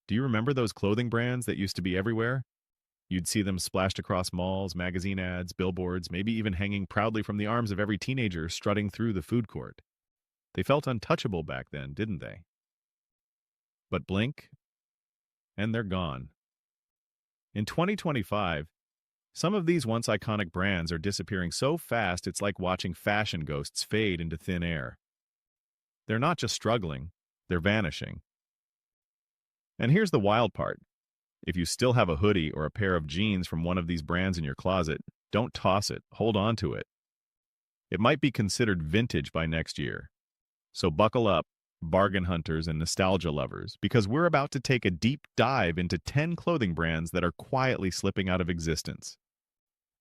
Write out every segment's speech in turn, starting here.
Do you remember those clothing brands that used to be everywhere? You'd see them splashed across malls, magazine ads, billboards, maybe even hanging proudly from the arms of every teenager strutting through the food court. They felt untouchable back then, didn't they? But blink, and they're gone. In 2025, some of these once iconic brands are disappearing so fast it's like watching fashion ghosts fade into thin air. They're not just struggling, they're vanishing. And here's the wild part. If you still have a hoodie or a pair of jeans from one of these brands in your closet, don't toss it, hold on to it. It might be considered vintage by next year. So buckle up, bargain hunters and nostalgia lovers, because we're about to take a deep dive into 10 clothing brands that are quietly slipping out of existence.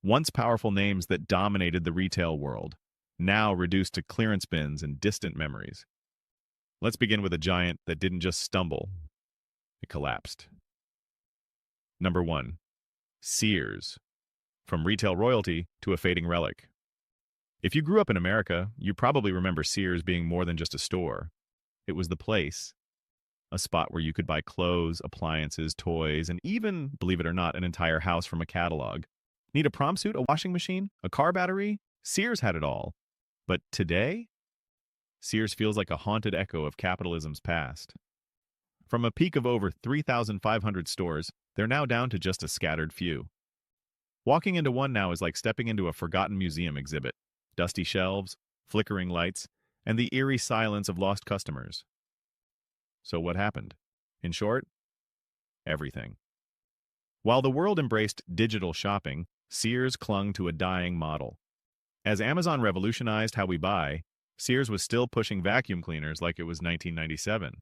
Once powerful names that dominated the retail world, now reduced to clearance bins and distant memories. Let's begin with a giant that didn't just stumble, it collapsed. Number 1. Sears. From retail royalty to a fading relic. If you grew up in America, you probably remember Sears being more than just a store. It was the place, a spot where you could buy clothes, appliances, toys, and even, believe it or not, an entire house from a catalog. Need a prom suit, a washing machine, a car battery? Sears had it all. But today, Sears feels like a haunted echo of capitalism's past. From a peak of over 3,500 stores, they're now down to just a scattered few. Walking into one now is like stepping into a forgotten museum exhibit. Dusty shelves, flickering lights, and the eerie silence of lost customers. So what happened? In short, everything. While the world embraced digital shopping, Sears clung to a dying model. As Amazon revolutionized how we buy, Sears was still pushing vacuum cleaners like it was 1997.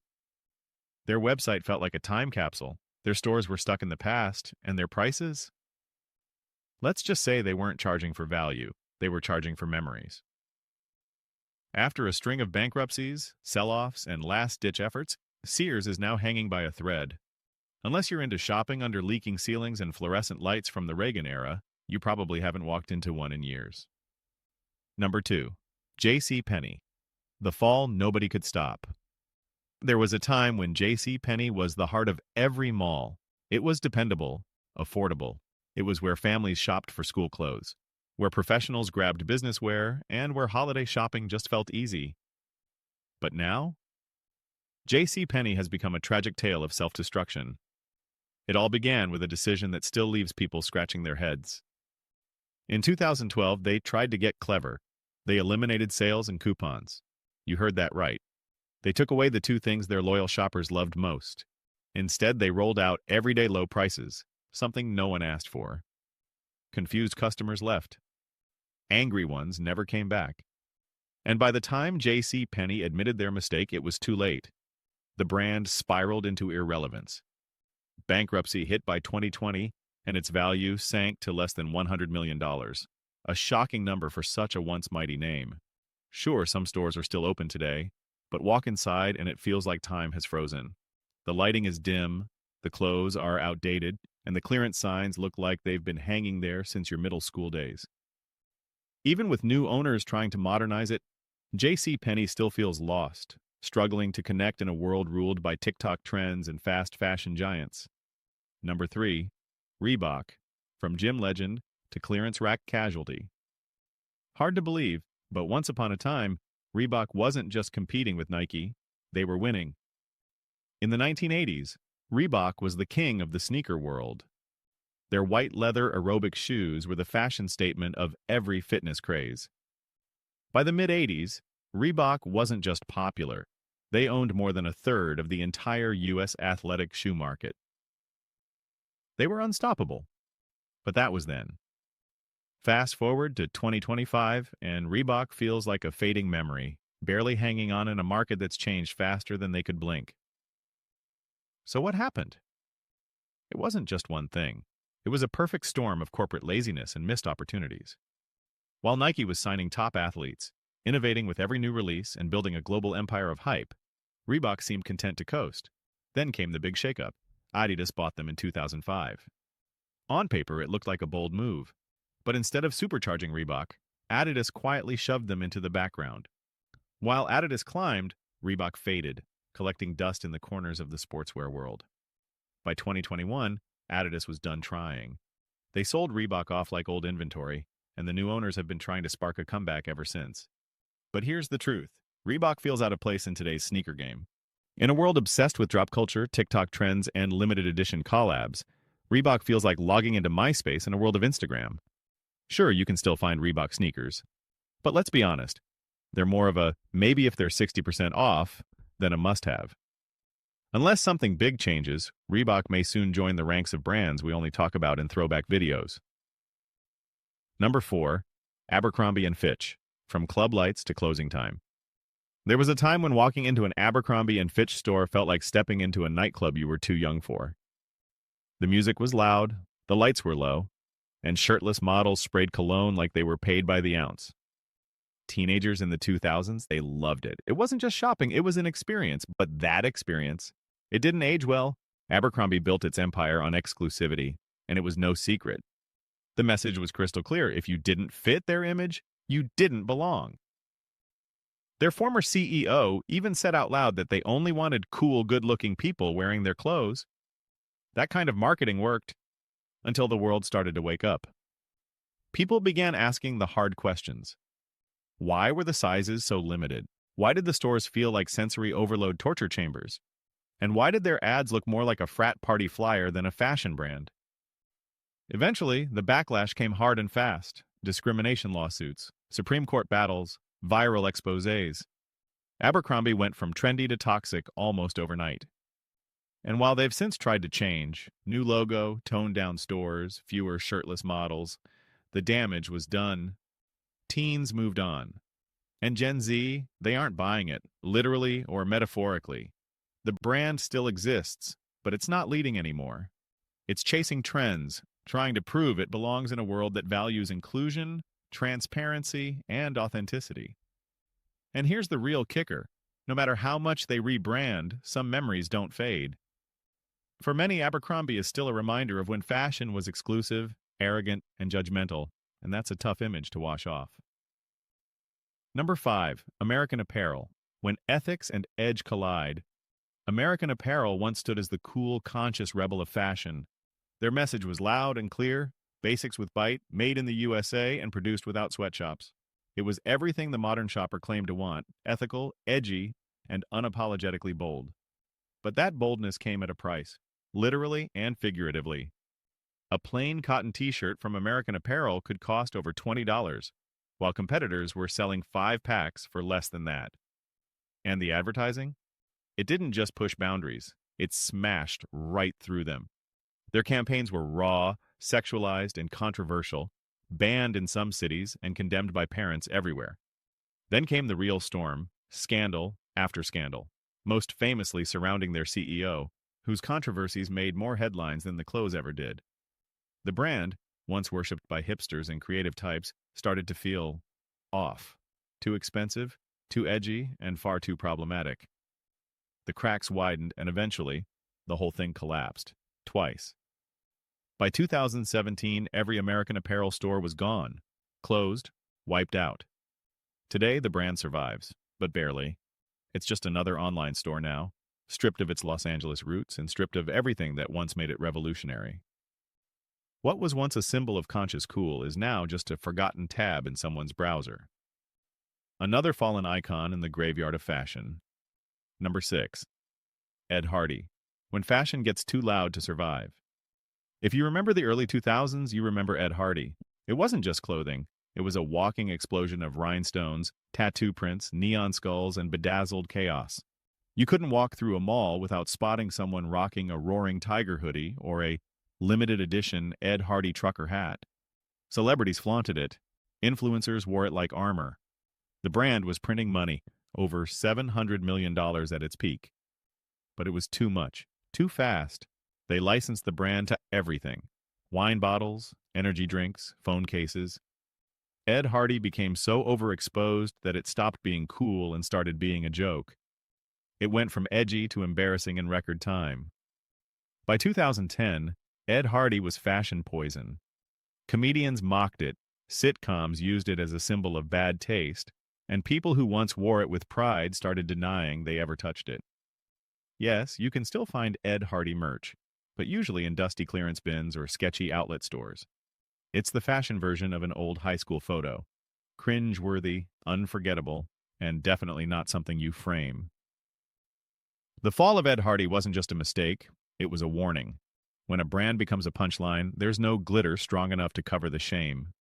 Their website felt like a time capsule. Their stores were stuck in the past, and their prices? Let's just say they weren't charging for value. They were charging for memories. After a string of bankruptcies, sell-offs, and last-ditch efforts, Sears is now hanging by a thread. Unless you're into shopping under leaking ceilings and fluorescent lights from the Reagan era, you probably haven't walked into one in years. Number 2. Penney. The fall nobody could stop. There was a time when Penney was the heart of every mall. It was dependable, affordable. It was where families shopped for school clothes, where professionals grabbed business wear, and where holiday shopping just felt easy. But now? Penney has become a tragic tale of self-destruction. It all began with a decision that still leaves people scratching their heads. In 2012, they tried to get clever. They eliminated sales and coupons. You heard that right. They took away the two things their loyal shoppers loved most. Instead, they rolled out everyday low prices, something no one asked for. Confused customers left. Angry ones never came back. And by the time Penney admitted their mistake, it was too late. The brand spiraled into irrelevance. Bankruptcy hit by 2020, and its value sank to less than $100 million. A shocking number for such a once mighty name. Sure, some stores are still open today, but walk inside and it feels like time has frozen. The lighting is dim, the clothes are outdated, and the clearance signs look like they've been hanging there since your middle school days. Even with new owners trying to modernize it, Penney still feels lost, struggling to connect in a world ruled by TikTok trends and fast fashion giants. Number 3. Reebok. From gym legend to clearance rack casualty. Hard to believe, but once upon a time, Reebok wasn't just competing with Nike, they were winning. In the 1980s, Reebok was the king of the sneaker world. Their white leather aerobic shoes were the fashion statement of every fitness craze. By the mid-80s, Reebok wasn't just popular. They owned more than a third of the entire U.S. athletic shoe market. They were unstoppable. But that was then. Fast forward to 2025, and Reebok feels like a fading memory, barely hanging on in a market that's changed faster than they could blink. So what happened? It wasn't just one thing. It was a perfect storm of corporate laziness and missed opportunities. While Nike was signing top athletes, innovating with every new release, and building a global empire of hype, Reebok seemed content to coast. Then came the big shakeup. Adidas bought them in 2005. On paper, it looked like a bold move. But instead of supercharging Reebok, Adidas quietly shoved them into the background. While Adidas climbed, Reebok faded, collecting dust in the corners of the sportswear world. By 2021, Adidas was done trying. They sold Reebok off like old inventory, and the new owners have been trying to spark a comeback ever since. But here's the truth. Reebok feels out of place in today's sneaker game. In a world obsessed with drop culture, TikTok trends, and limited edition collabs, Reebok feels like logging into MySpace in a world of Instagram. Sure, you can still find Reebok sneakers, but let's be honest, they're more of a maybe if they're 60% off than a must-have. Unless something big changes, Reebok may soon join the ranks of brands we only talk about in throwback videos. Number 4. Abercrombie & Fitch. From club lights to closing time. There was a time when walking into an Abercrombie & Fitch store felt like stepping into a nightclub you were too young for. The music was loud, the lights were low, and shirtless models sprayed cologne like they were paid by the ounce. Teenagers in the 2000s, they loved it. It wasn't just shopping, it was an experience. But that experience, it didn't age well. Abercrombie built its empire on exclusivity, and it was no secret. The message was crystal clear. If you didn't fit their image, you didn't belong. Their former CEO even said out loud that they only wanted cool, good-looking people wearing their clothes. That kind of marketing worked until the world started to wake up. People began asking the hard questions. Why were the sizes so limited? Why did the stores feel like sensory overload torture chambers? And why did their ads look more like a frat party flyer than a fashion brand? Eventually, the backlash came hard and fast. Discrimination lawsuits, Supreme Court battles, viral exposés. Abercrombie went from trendy to toxic almost overnight. And while they've since tried to change, new logo, toned-down stores, fewer shirtless models, the damage was done. Teens moved on. And Gen Z, they aren't buying it, literally or metaphorically. The brand still exists, but it's not leading anymore. It's chasing trends, trying to prove it belongs in a world that values inclusion, transparency, and authenticity. And here's the real kicker. No matter how much they rebrand, some memories don't fade. For many, Abercrombie is still a reminder of when fashion was exclusive, arrogant, and judgmental, and that's a tough image to wash off. Number 5. American Apparel. When ethics and edge collide. American Apparel once stood as the cool, conscious rebel of fashion. Their message was loud and clear, basics with bite, made in the USA and produced without sweatshops. It was everything the modern shopper claimed to want, ethical, edgy, and unapologetically bold. But that boldness came at a price, literally and figuratively. A plain cotton t-shirt from American Apparel could cost over $20, while competitors were selling 5 packs for less than that. And the advertising? It didn't just push boundaries, it smashed right through them. Their campaigns were raw, sexualized, and controversial, banned in some cities and condemned by parents everywhere. Then came the real storm, scandal after scandal, most famously surrounding their CEO, whose controversies made more headlines than the clothes ever did. The brand, once worshipped by hipsters and creative types, started to feel off. Too expensive, too edgy, and far too problematic. The cracks widened, and eventually, the whole thing collapsed. Twice. By 2017, every American Apparel store was gone, closed, wiped out. Today, the brand survives, but barely. It's just another online store now, stripped of its Los Angeles roots and stripped of everything that once made it revolutionary. What was once a symbol of conscious cool is now just a forgotten tab in someone's browser. Another fallen icon in the graveyard of fashion. Number 6. Ed Hardy. When fashion gets too loud to survive. If you remember the early 2000s, you remember Ed Hardy. It wasn't just clothing. It was a walking explosion of rhinestones, tattoo prints, neon skulls, and bedazzled chaos. You couldn't walk through a mall without spotting someone rocking a roaring tiger hoodie or a limited edition Ed Hardy trucker hat. Celebrities flaunted it. Influencers wore it like armor. The brand was printing money, over $700 million at its peak. But it was too much, too fast. They licensed the brand to everything. Wine bottles, energy drinks, phone cases. Ed Hardy became so overexposed that it stopped being cool and started being a joke. It went from edgy to embarrassing in record time. By 2010, Ed Hardy was fashion poison. Comedians mocked it, sitcoms used it as a symbol of bad taste, and people who once wore it with pride started denying they ever touched it. Yes, you can still find Ed Hardy merch, but usually in dusty clearance bins or sketchy outlet stores. It's the fashion version of an old high school photo. Cringe-worthy, unforgettable, and definitely not something you frame. The fall of Ed Hardy wasn't just a mistake, it was a warning. When a brand becomes a punchline, there's no glitter strong enough to cover the shame.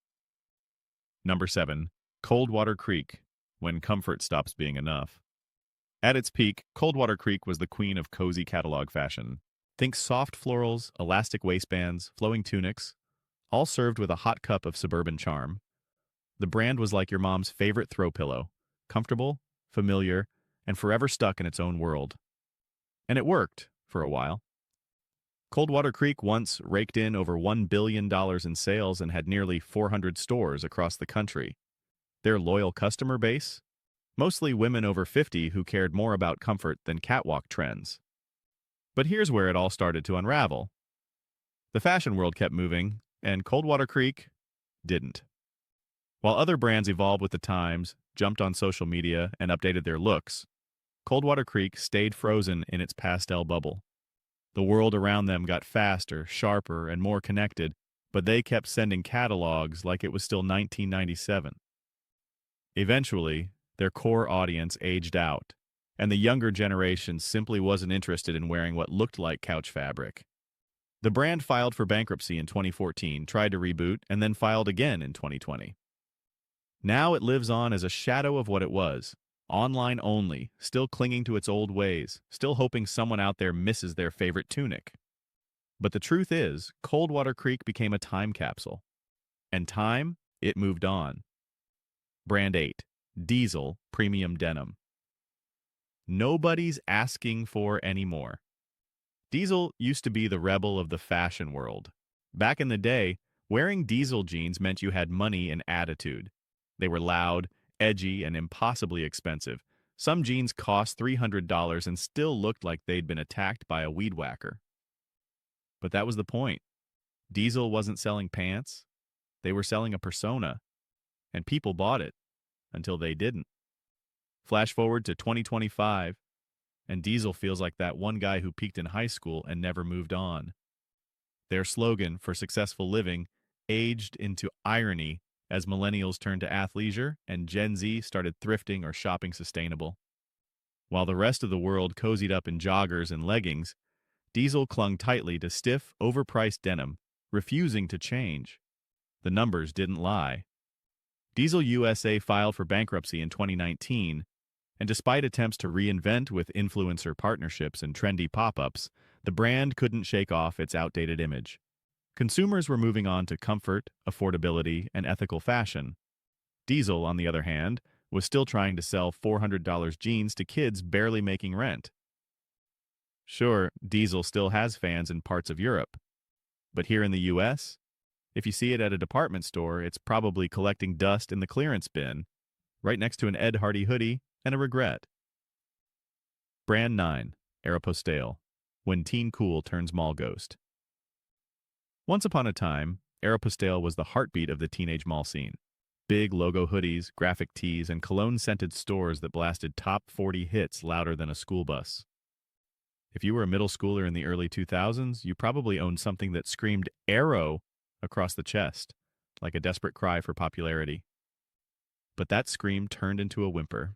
Number 7. Coldwater Creek, when comfort stops being enough. At its peak, Coldwater Creek was the queen of cozy catalog fashion. Think soft florals, elastic waistbands, flowing tunics, all served with a hot cup of suburban charm. The brand was like your mom's favorite throw pillow, comfortable, familiar, and forever stuck in its own world. And it worked, for a while. Coldwater Creek once raked in over $1 billion in sales and had nearly 400 stores across the country. Their loyal customer base? Mostly women over 50 who cared more about comfort than catwalk trends. But here's where it all started to unravel. The fashion world kept moving, and Coldwater Creek didn't. While other brands evolved with the times, jumped on social media, and updated their looks, Coldwater Creek stayed frozen in its pastel bubble. The world around them got faster, sharper, and more connected, but they kept sending catalogs like it was still 1997. Eventually, their core audience aged out, and the younger generation simply wasn't interested in wearing what looked like couch fabric. The brand filed for bankruptcy in 2014, tried to reboot, and then filed again in 2020. Now it lives on as a shadow of what it was, online only, still clinging to its old ways, still hoping someone out there misses their favorite tunic. But the truth is, Coldwater Creek became a time capsule. And time, it moved on. Brand 8, Diesel Premium Denim. Nobody's asking for any more. Diesel used to be the rebel of the fashion world. Back in the day, wearing Diesel jeans meant you had money and attitude. They were loud, edgy, and impossibly expensive. Some jeans cost $300 and still looked like they'd been attacked by a weed whacker. But that was the point. Diesel wasn't selling pants. They were selling a persona. And people bought it. Until they didn't. Flash forward to 2025, and Diesel feels like that one guy who peaked in high school and never moved on. Their slogan for successful living aged into irony as millennials turned to athleisure and Gen Z started thrifting or shopping sustainable. While the rest of the world cozied up in joggers and leggings, Diesel clung tightly to stiff, overpriced denim, refusing to change. The numbers didn't lie. Diesel USA filed for bankruptcy in 2019, and despite attempts to reinvent with influencer partnerships and trendy pop-ups, the brand couldn't shake off its outdated image. Consumers were moving on to comfort, affordability, and ethical fashion. Diesel, on the other hand, was still trying to sell $400 jeans to kids barely making rent. Sure, Diesel still has fans in parts of Europe. But here in the US, if you see it at a department store, it's probably collecting dust in the clearance bin, right next to an Ed Hardy hoodie and a regret. Brand 9, Aeropostale, when teen cool turns mall ghost. Once upon a time, Aeropostale was the heartbeat of the teenage mall scene. Big logo hoodies, graphic tees, and cologne-scented stores that blasted top 40 hits louder than a school bus. If you were a middle schooler in the early 2000s, you probably owned something that screamed Aero across the chest, like a desperate cry for popularity. But that scream turned into a whimper.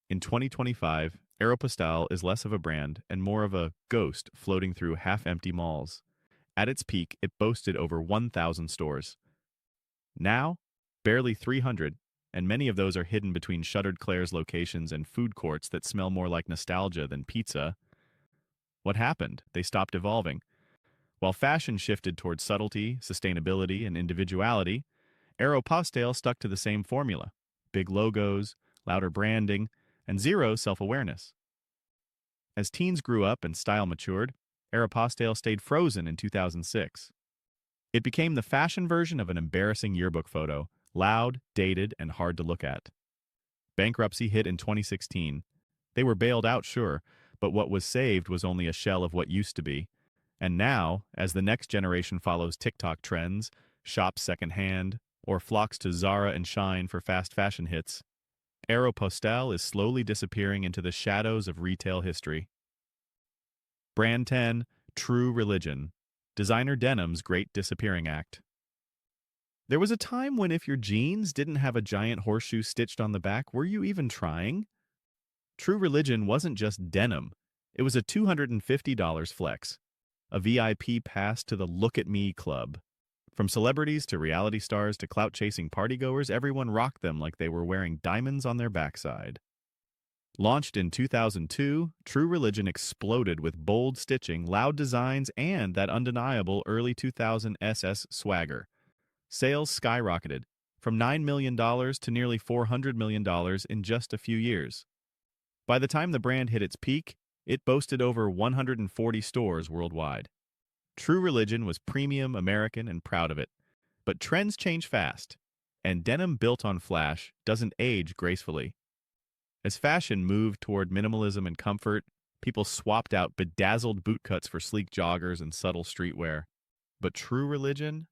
In 2025, Aeropostale is less of a brand and more of a ghost floating through half-empty malls. At its peak, it boasted over 1,000 stores. Now, barely 300, and many of those are hidden between shuttered Claire's locations and food courts that smell more like nostalgia than pizza. What happened? They stopped evolving. While fashion shifted towards subtlety, sustainability, and individuality, Aeropostale stuck to the same formula: big logos, louder branding, and zero self-awareness. As teens grew up and style matured, Aeropostale stayed frozen in 2006. It became the fashion version of an embarrassing yearbook photo, loud, dated, and hard to look at. Bankruptcy hit in 2016. They were bailed out, sure, but what was saved was only a shell of what used to be. And now, as the next generation follows TikTok trends, shops secondhand, or flocks to Zara and Shein for fast fashion hits, Aeropostale is slowly disappearing into the shadows of retail history. Brand 10, True Religion, designer denim's great disappearing act. There was a time when if your jeans didn't have a giant horseshoe stitched on the back, were you even trying? True Religion wasn't just denim. It was a $250 flex, a VIP pass to the Look at Me club. From celebrities to reality stars to clout-chasing partygoers, everyone rocked them like they were wearing diamonds on their backside. Launched in 2002, True Religion exploded with bold stitching, loud designs, and that undeniable early 2000 SS swagger. Sales skyrocketed, from $9 million dollars to nearly $400 million dollars in just a few years. By the time the brand hit its peak, it boasted over 140 stores worldwide. True Religion was premium, American, and proud of it. But trends change fast, and denim built on flash doesn't age gracefully. As fashion moved toward minimalism and comfort, people swapped out bedazzled bootcuts for sleek joggers and subtle streetwear. But True Religion